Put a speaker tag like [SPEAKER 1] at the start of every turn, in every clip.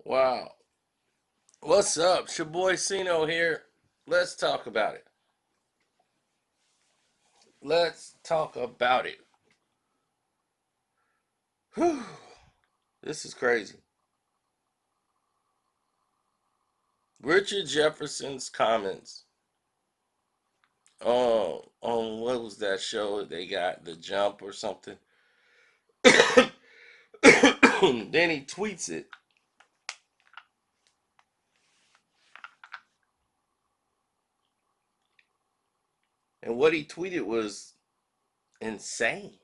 [SPEAKER 1] Wow. What's up? It's your boy Sino here. Let's talk about it. Let's talk about it. Whew. This is crazy. Richard Jefferson's comments on what was that show they got, The Jump or something. Then he tweets it. And what he tweeted was insane.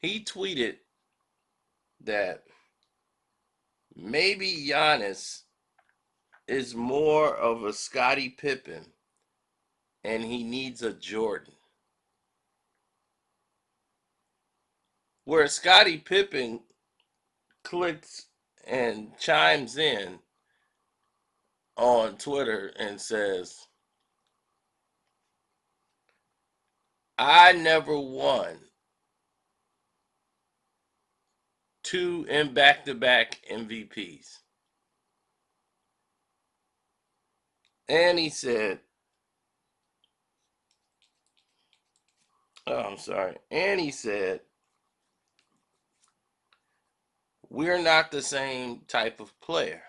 [SPEAKER 1] He tweeted that maybe Giannis is more of a Scottie Pippen and he needs a Jordan. Where Scottie Pippen clicks and chimes in on Twitter and says, I never won two in back to back MVPs. And he said, oh, I'm sorry. And he said, we're not the same type of player.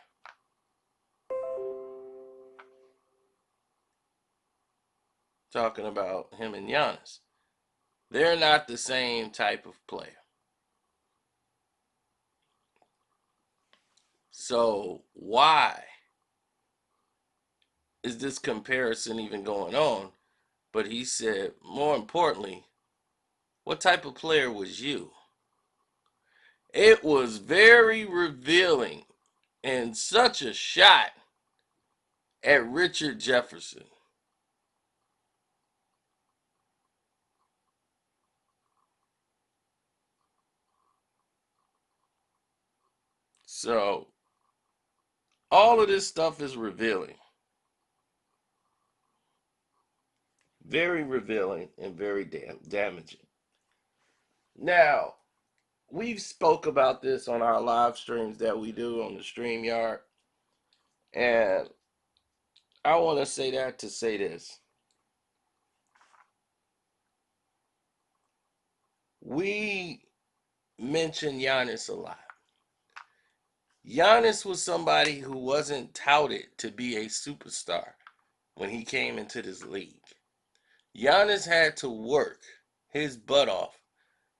[SPEAKER 1] Talking about him and Giannis. They're not the same type of player. So why is this comparison even going on? But he said, more importantly, what type of player was you? It was very revealing and such a shot at Richard Jefferson. So, all of this stuff is revealing. Very revealing and very damaging. Now, we've spoke about this on our live streams that we do on the StreamYard. And I want to say that to say this. We mention Giannis a lot. Giannis was somebody who wasn't touted to be a superstar when he came into this league. Giannis had to work his butt off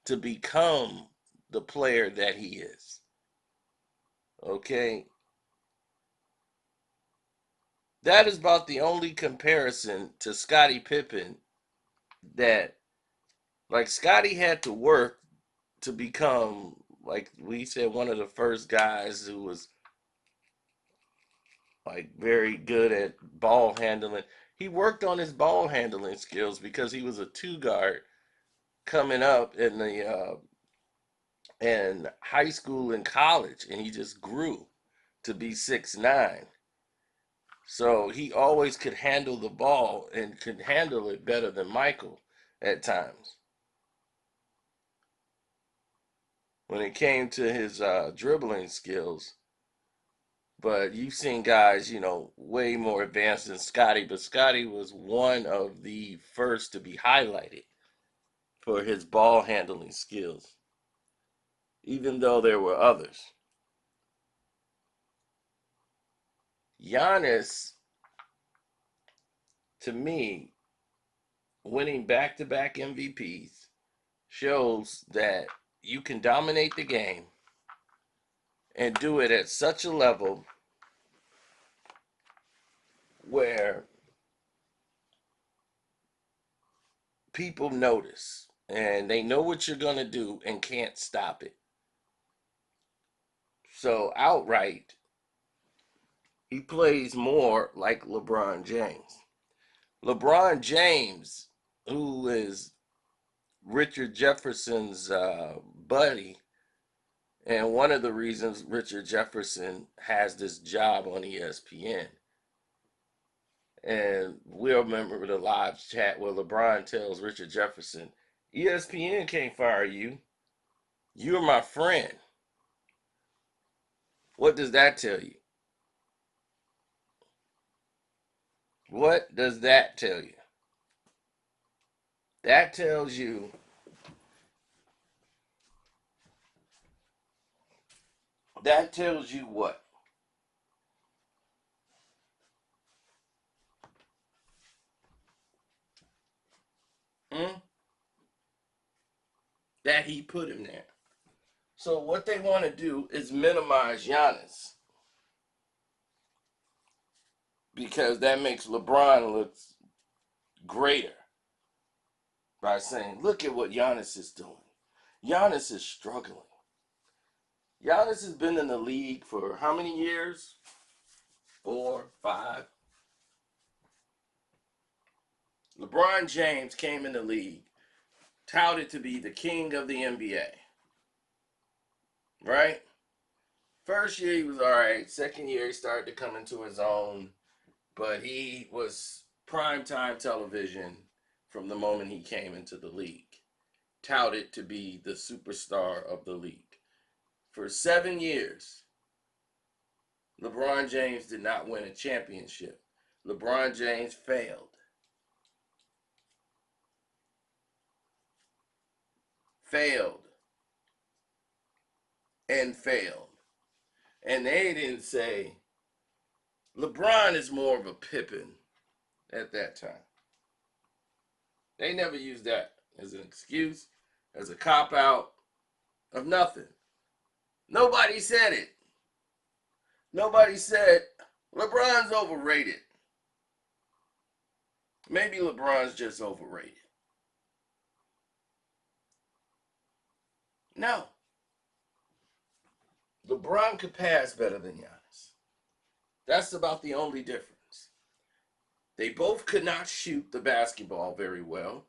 [SPEAKER 1] to become the player that he is. Okay? That is about the only comparison to Scottie Pippen that, like, Scottie had to work to become, like we said, one of the first guys who was like very good at ball handling. He worked on his ball handling skills because he was a two guard coming up in high school and college, and he just grew to be 6'9". So he always could handle the ball and could handle it better than Michael at times. When it came to his dribbling skills, but you've seen guys, way more advanced than Scottie, but Scottie was one of the first to be highlighted for his ball handling skills, even though there were others. Giannis, to me, winning back to back MVPs shows that you can dominate the game and do it at such a level where people notice and they know what you're going to do and can't stop it. So, outright, he plays more like LeBron James. LeBron James, who is Richard Jefferson's buddy, and one of the reasons Richard Jefferson has this job on ESPN. And we'll remember the live chat where LeBron tells Richard Jefferson, ESPN can't fire you. You're my friend. What does that tell you? What does that tell you? That tells you what? Hmm? That he put him there. So what they want to do is minimize Giannis because that makes LeBron look greater by saying, look at what Giannis is doing. Giannis is struggling. Giannis has been in the league for how many years? 4, 5. LeBron James came in the league, touted to be the king of the NBA. Right? First year he was all right. Second year he started to come into his own, but he was primetime television from the moment he came into the league. Touted to be the superstar of the league. For 7 years, LeBron James did not win a championship. LeBron James failed. Failed. And failed. And they didn't say LeBron is more of a Pippen at that time. They never used that as an excuse, as a cop out of nothing. Nobody said it. Nobody said LeBron's overrated. Maybe LeBron's just overrated. No. LeBron could pass better than Giannis. That's about the only difference. They both could not shoot the basketball very well.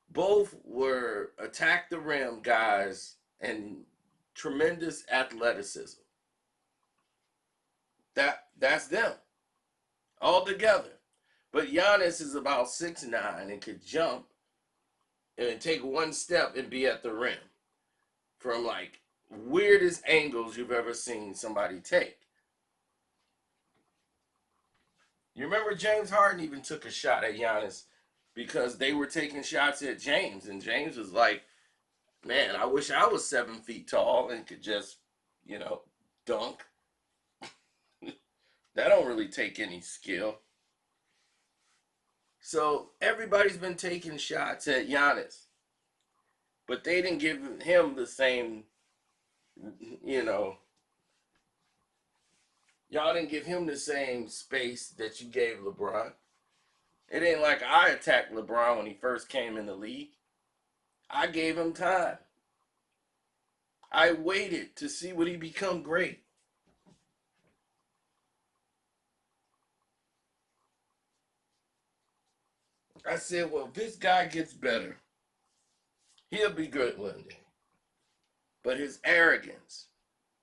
[SPEAKER 1] Both were attack the rim guys and tremendous athleticism. That's them all together. But Giannis is about 6'9" and could jump and take one step and be at the rim from like weirdest angles you've ever seen somebody take. You remember James Harden even took a shot at Giannis because they were taking shots at James, and James was like, "Man, I wish I was 7 feet tall and could just, you know, dunk." That don't really take any skill. So everybody's been taking shots at Giannis, but they didn't give him the same, you know, y'all didn't give him the same space that you gave LeBron. It ain't like I attacked LeBron when he first came in the league. I gave him time. I waited to see would he become great. I said, well, if this guy gets better, he'll be good one day. But his arrogance,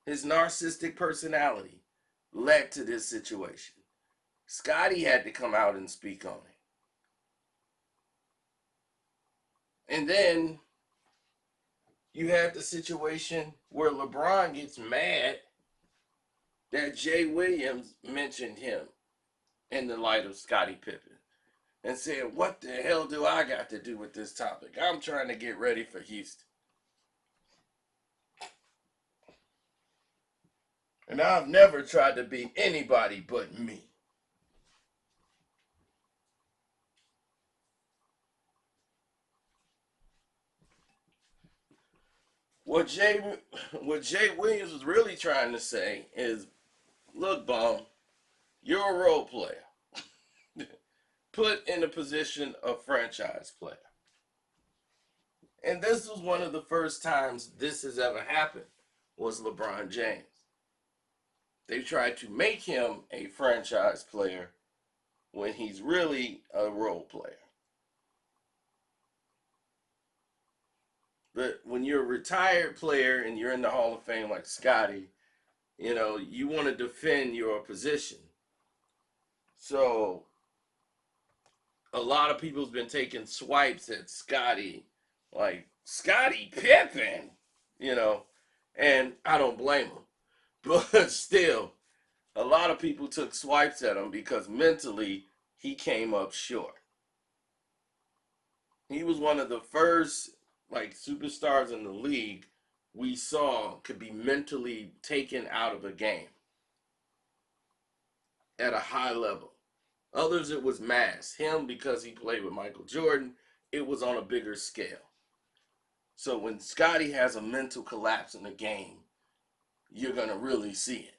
[SPEAKER 1] his narcissistic personality led to this situation. Scottie had to come out and speak on it. And then you have the situation where LeBron gets mad that Jay Williams mentioned him in the light of Scottie Pippen and said, what the hell do I got to do with this topic? I'm trying to get ready for Houston. And I've never tried to be anybody but me. What Jay, what Jay Williams was really trying to say is, look, Bum, you're a role player. Put in the position of franchise player. And this was one of the first times this has ever happened was LeBron James. They tried to make him a franchise player when he's really a role player. But when you're a retired player and you're in the Hall of Fame like Scottie, you know, you want to defend your position. So a lot of people's been taking swipes at Scottie, like Scottie Pippen. you know, and I don't blame him. But still, a lot of people took swipes at him because mentally he came up short. He was one of the first like superstars in the league we saw could be mentally taken out of a game at a high level. Others it was mass. Him because he played with Michael Jordan, it was on a bigger scale. So when Scottie has a mental collapse in the game, you're gonna really see it.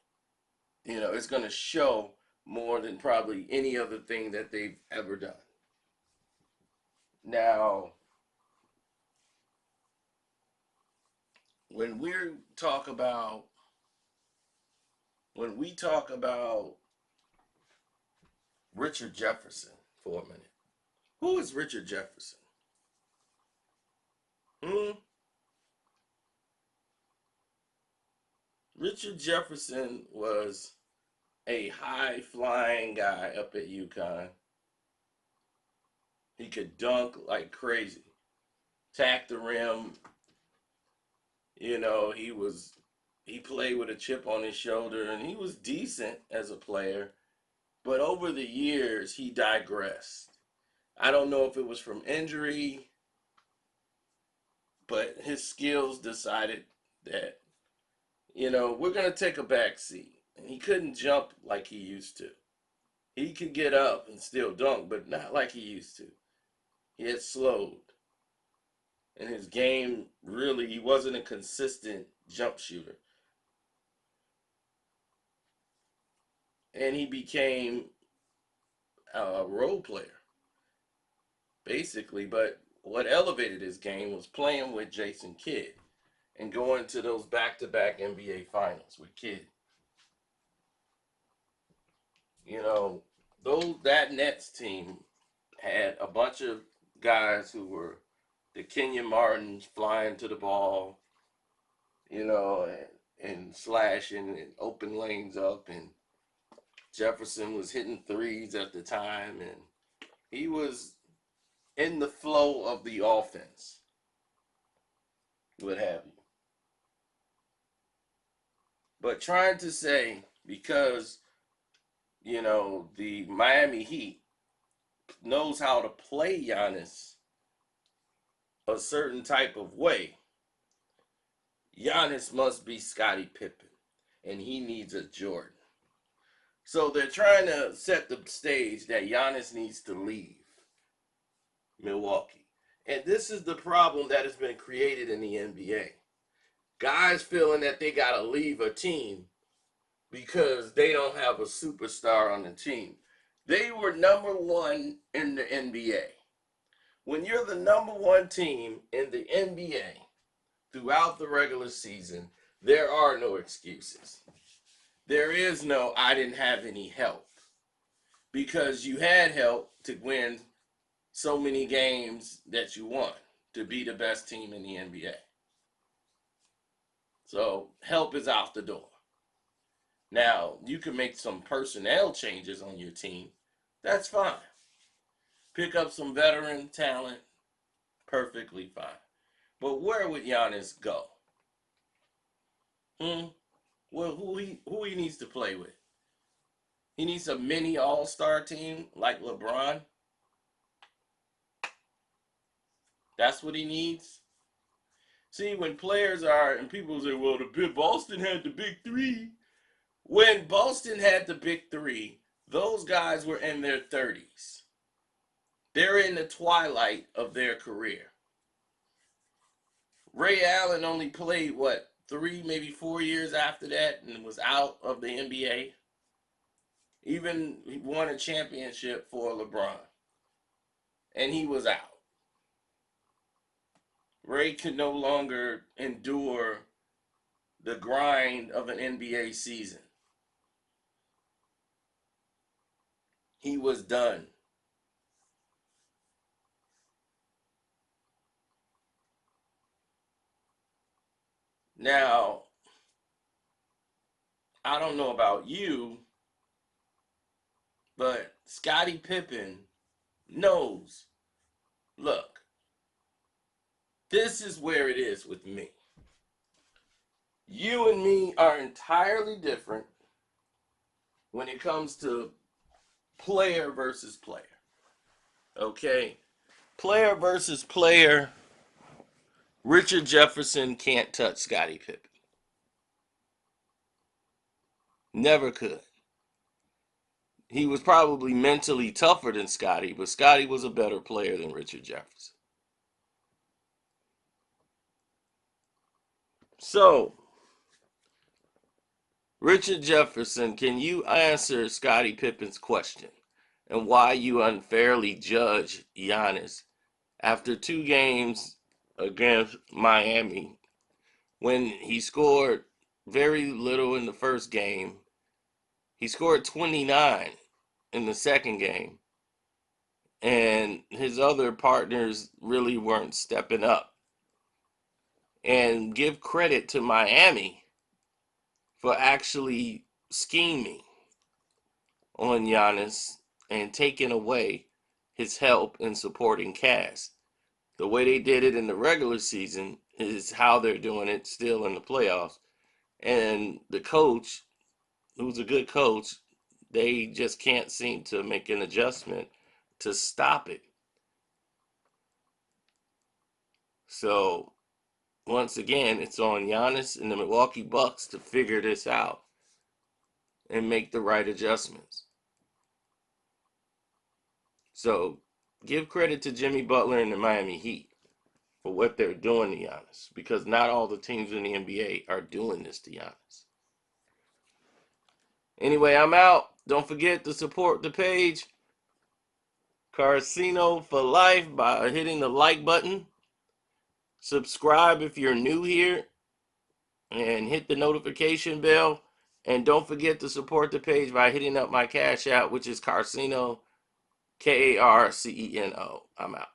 [SPEAKER 1] It's gonna show more than probably any other thing that they've ever done. Now, when we talk about when we talk about Richard Jefferson for a minute, who is Richard Jefferson? Hmm? Richard Jefferson was a high flying guy up at UConn. He could dunk like crazy, tack the rim. He played with a chip on his shoulder, and he was decent as a player. But over the years, he digressed. I don't know if it was from injury, but his skills decided that, we're going to take a back seat. And he couldn't jump like he used to. He could get up and still dunk, but not like he used to. He had slowed. And his game really, he wasn't a consistent jump shooter. And he became a role player, basically. But what elevated his game was playing with Jason Kidd and going to those back-to-back NBA finals with Kidd. You know, that Nets team had a bunch of guys who were the Kenyon Martins flying to the ball, and slashing and open lanes up, and Jefferson was hitting threes at the time, and he was in the flow of the offense, what have you. But trying to say because the Miami Heat knows how to play Giannis a certain type of way, Giannis must be Scottie Pippen, and he needs a Jordan. So they're trying to set the stage that Giannis needs to leave Milwaukee. And this is the problem that has been created in the NBA. Guys feeling that they got to leave a team because they don't have a superstar on the team. They were number one in the NBA. When you're the number one team in the NBA throughout the regular season, there are no excuses. There is no, I didn't have any help. Because you had help to win so many games that you won to be the best team in the NBA. So help is out the door. Now, you can make some personnel changes on your team. That's fine. Pick up some veteran talent. Perfectly fine. But where would Giannis go? Well, who he needs to play with? He needs a mini all-star team like LeBron. That's what he needs. See, when players are, and people say, well, Boston had the big three. When Boston had the big three, those guys were in their 30s. They're in the twilight of their career. Ray Allen only played, 3, maybe 4 years after that and was out of the NBA. Even he won a championship for LeBron. And he was out. Ray could no longer endure the grind of an NBA season. He was done. Now, I don't know about you, but Scottie Pippen knows, look, this is where it is with me. You and me are entirely different when it comes to player versus player. Okay? Player versus player, Richard Jefferson can't touch Scottie Pippen. Never could. He was probably mentally tougher than Scottie, but Scottie was a better player than Richard Jefferson. So, Richard Jefferson, can you answer Scottie Pippen's question and why you unfairly judge Giannis after 2 games against Miami when he scored very little in the first game? He scored 29 in the second game, and his other partners really weren't stepping up. And give credit to Miami for actually scheming on Giannis and taking away his help in supporting cast. The way they did it in the regular season is how they're doing it still in the playoffs. And the coach, who's a good coach, they just can't seem to make an adjustment to stop it. So once again, it's on Giannis and the Milwaukee Bucks to figure this out and make the right adjustments. So give credit to Jimmy Butler and the Miami Heat for what they're doing to Giannis, because not all the teams in the NBA are doing this to Giannis. Anyway, I'm out. Don't forget to support the page Casino for Life by hitting the like button. Subscribe if you're new here and hit the notification bell. And don't forget to support the page by hitting up my Cash App, which is Carceno, Karceno. I'm out.